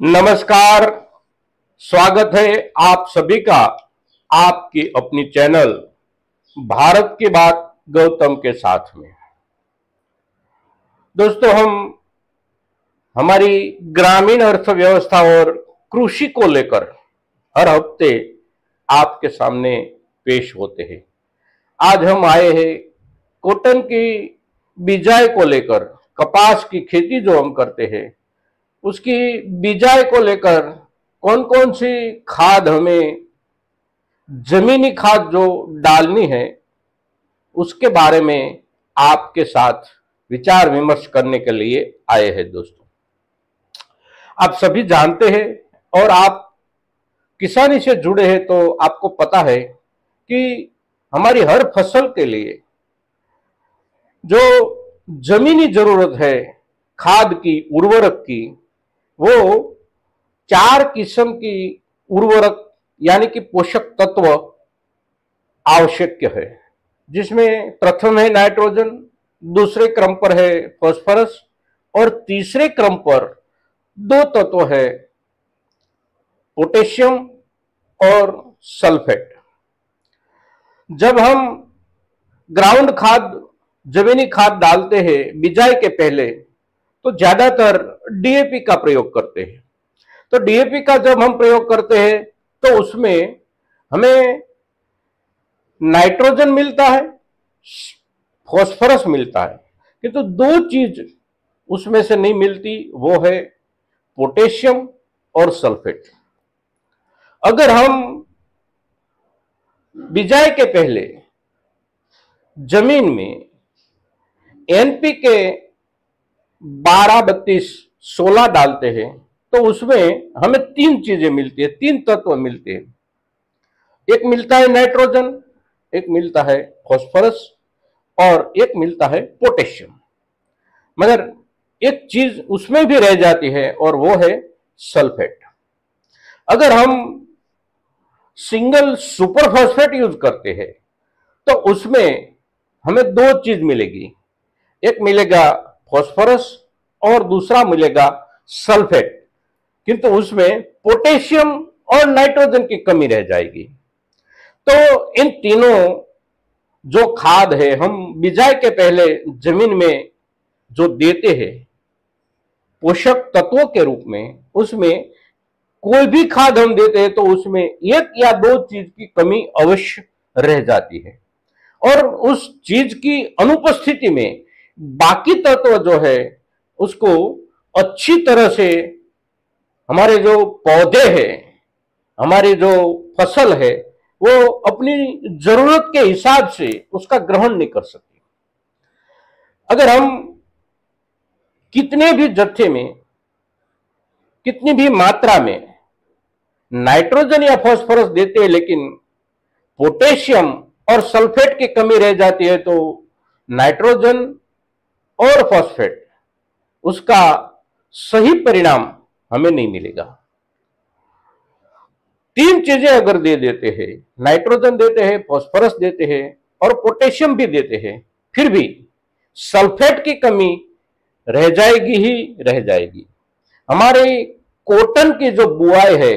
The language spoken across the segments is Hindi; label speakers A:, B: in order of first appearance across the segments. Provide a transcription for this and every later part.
A: नमस्कार। स्वागत है आप सभी का आपकी अपनी चैनल भारत की बात गौतम के साथ में। दोस्तों, हम हमारी ग्रामीण अर्थव्यवस्था और कृषि को लेकर हर हफ्ते आपके सामने पेश होते हैं। आज हम आए हैं कॉटन की बिजाई को लेकर। कपास की खेती जो हम करते हैं उसकी बिजाई को लेकर कौन कौन सी खाद हमें, जमीनी खाद जो डालनी है, उसके बारे में आपके साथ विचार विमर्श करने के लिए आए हैं। दोस्तों, आप सभी जानते हैं और आप किसानी से जुड़े हैं तो आपको पता है कि हमारी हर फसल के लिए जो जमीनी जरूरत है खाद की, उर्वरक की, वो 4 किस्म की उर्वरक यानी कि पोषक तत्व आवश्यक है, जिसमें प्रथम है नाइट्रोजन, दूसरे क्रम पर है फास्फोरस और तीसरे क्रम पर 2 तत्व है पोटेशियम और सल्फेट। जब हम ग्राउंड खाद, जमीनी खाद डालते हैं बिजाई के पहले तो ज्यादातर डीएपी का प्रयोग करते हैं। तो डीएपी का जब हम प्रयोग करते हैं तो उसमें हमें नाइट्रोजन मिलता है, फास्फोरस मिलता है, किंतु 2 चीज उसमें से नहीं मिलती, वो है पोटेशियम और सल्फेट। अगर हम बिजाई के पहले जमीन में एनपीके 12-32-16 डालते हैं तो उसमें हमें 3 चीजें मिलती है, 3 तत्व मिलते हैं। एक मिलता है नाइट्रोजन, एक मिलता है फास्फोरस और एक मिलता है पोटेशियम। मगर एक चीज उसमें भी रह जाती है और वो है सल्फेट। अगर हम सिंगल सुपर फास्फेट यूज करते हैं तो उसमें हमें 2 चीज मिलेगी, एक मिलेगा फास्फोरस और दूसरा मिलेगा सल्फेट, किंतु उसमें पोटेशियम और नाइट्रोजन की कमी रह जाएगी। तो इन तीनों जो खाद है हम बिजाई के पहले जमीन में जो देते हैं पोषक तत्वों के रूप में, उसमें कोई भी खाद हम देते हैं तो उसमें 1 या 2 चीज की कमी अवश्य रह जाती है और उस चीज की अनुपस्थिति में बाकी तत्व जो है उसको अच्छी तरह से हमारे जो पौधे हैं, हमारी जो फसल है, वो अपनी जरूरत के हिसाब से उसका ग्रहण नहीं कर सकती। अगर हम कितने भी जत्थे में, कितनी भी मात्रा में नाइट्रोजन या फास्फोरस देते हैं लेकिन पोटेशियम और सल्फेट की कमी रह जाती है तो नाइट्रोजन और फास्फेट उसका सही परिणाम हमें नहीं मिलेगा। 3 चीजें अगर दे देते हैं, नाइट्रोजन देते हैं, फास्फोरस देते हैं और पोटेशियम भी देते हैं, फिर भी सल्फेट की कमी रह जाएगी ही रह जाएगी। हमारे कॉटन की जो बुआई है,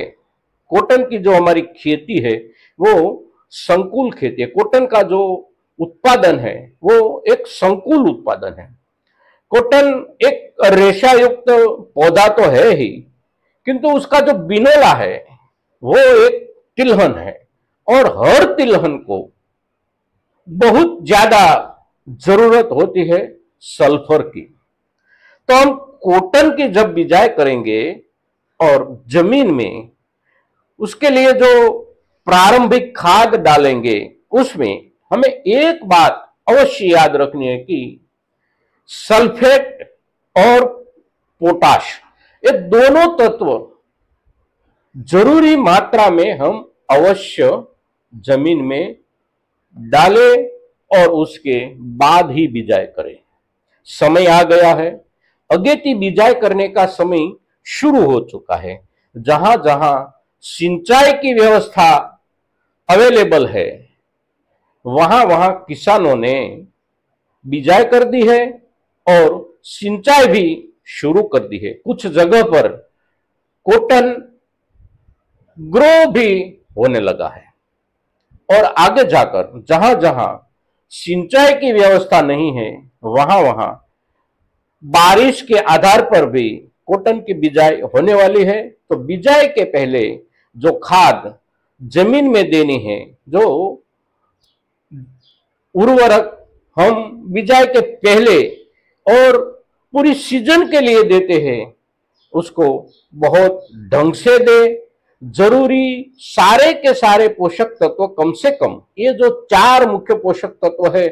A: कॉटन की जो हमारी खेती है, वो संकुल खेती है। कॉटन का जो उत्पादन है वो एक संकुल उत्पादन है। कॉटन एक रेशा युक्त पौधा तो है ही, किंतु उसका जो बिनोला है वो एक तिलहन है और हर तिलहन को बहुत ज्यादा जरूरत होती है सल्फर की। तो हम कॉटन की जब बिजाई करेंगे और जमीन में उसके लिए जो प्रारंभिक खाद डालेंगे उसमें हमें एक बात अवश्य याद रखनी है कि सल्फेट और पोटाश, ये दोनों तत्व जरूरी मात्रा में हम अवश्य जमीन में डालें और उसके बाद ही बिजाई करें। समय आ गया है, अगेती बिजाई करने का समय शुरू हो चुका है। जहां जहां सिंचाई की व्यवस्था अवेलेबल है वहां वहां किसानों ने बिजाई कर दी है और सिंचाई भी शुरू कर दी है। कुछ जगह पर कॉटन ग्रो भी होने लगा है। और आगे जाकर जहां जहां सिंचाई की व्यवस्था नहीं है, वहां वहां बारिश के आधार पर भी कॉटन की बिजाई होने वाली है। तो बिजाई के पहले जो खाद जमीन में देनी है, जो उर्वरक हम बिजाई के पहले और पूरी सीजन के लिए देते हैं, उसको बहुत ढंग से दे। जरूरी सारे के सारे पोषक तत्व, कम से कम ये जो 4 मुख्य पोषक तत्व है,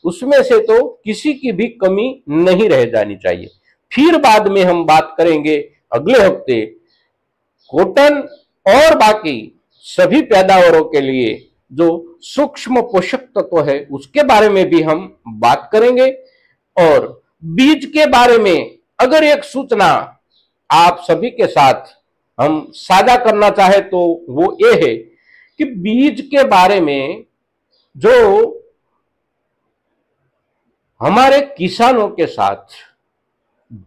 A: उसमें से तो किसी की भी कमी नहीं रह जानी चाहिए। फिर बाद में हम बात करेंगे अगले हफ्ते कॉटन और बाकी सभी पैदावारों के लिए जो सूक्ष्म पोषक तत्व है उसके बारे में भी हम बात करेंगे। और बीज के बारे में अगर एक सूचना आप सभी के साथ हम साझा करना चाहे तो वो ये है कि बीज के बारे में जो हमारे किसानों के साथ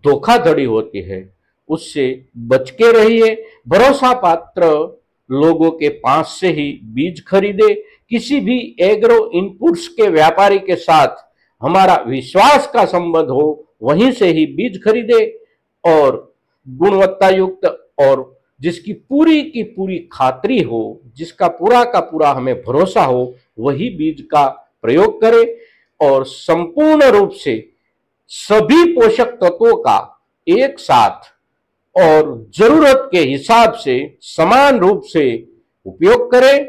A: धोखाधड़ी होती है, उससे बच के रहिए। भरोसा पात्र लोगों के पास से ही बीज खरीदे। किसी भी एग्रो इनपुट्स के व्यापारी के साथ हमारा विश्वास का संबंध हो, वहीं से ही बीज खरीदे। और गुणवत्ता युक्त और जिसकी पूरी की पूरी खातरी हो, जिसका पूरा का पूरा हमें भरोसा हो, वही बीज का प्रयोग करें। और संपूर्ण रूप से सभी पोषक तत्वों का एक साथ और जरूरत के हिसाब से समान रूप से उपयोग करें।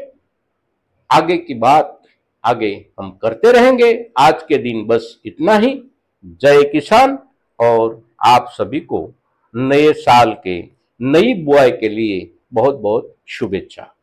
A: आगे की बात आगे हम करते रहेंगे। आज के दिन बस इतना ही। जय किसान। और आप सभी को नए साल के नई बुआई के लिए बहुत बहुत शुभेच्छा।